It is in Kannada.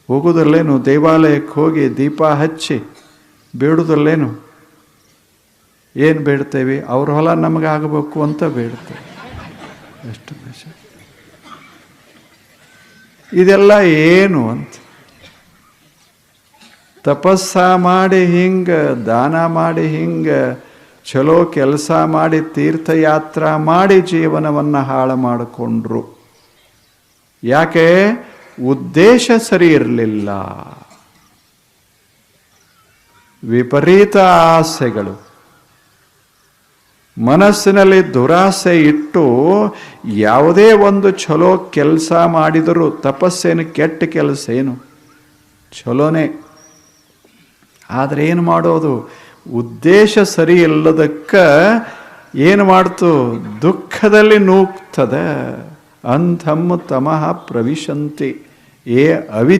ಹೋಗೋದಲ್ಲೇನು? ದೇವಾಲಯಕ್ಕೆ ಹೋಗಿ ದೀಪ ಹಚ್ಚಿ ಬೇಡುದಲ್ಲೇನು? ಏನು ಬೇಡ್ತೇವೆ? ಅವ್ರ ಹೊಲ ನಮಗಾಗಬೇಕು ಅಂತ ಬೇಡ್ತೇವೆ. ಎಷ್ಟು ಬೇಷ! ಇದೆಲ್ಲ ಏನು ಅಂತ ತಪಸ್ಸ ಮಾಡಿ ಹಿಂಗೆ, ದಾನ ಮಾಡಿ ಹಿಂಗೆ, ಚಲೋ ಕೆಲಸ ಮಾಡಿ, ತೀರ್ಥಯಾತ್ರಾ ಮಾಡಿ ಜೀವನವನ್ನು ಹಾಳು ಮಾಡಿಕೊಂಡ್ರು. ಯಾಕೆ? ಉದ್ದೇಶ ಸರಿ ಇರಲಿಲ್ಲ. ವಿಪರೀತ ಆಸೆಗಳು, ಮನಸ್ಸಿನಲ್ಲಿ ದುರಾಸೆ ಇಟ್ಟು ಯಾವುದೇ ಒಂದು ಚಲೋ ಕೆಲಸ ಮಾಡಿದರೂ, ತಪಸ್ಸೇನು ಕೆಟ್ಟ ಕೆಲಸ ಏನು? ಚಲೋನೇ. ಆದರೆ ಏನು ಮಾಡೋದು? ಉದ್ದೇಶ ಸರಿ ಇಲ್ಲದಕ್ಕೆ ಏನು ಮಾಡ್ತು? ದುಃಖದಲ್ಲಿ ನೂಗ್ತದೆ. ಅಂಧಮ್ಮ ತಮಃ ಪ್ರವಿಶಂತಿ. ಏ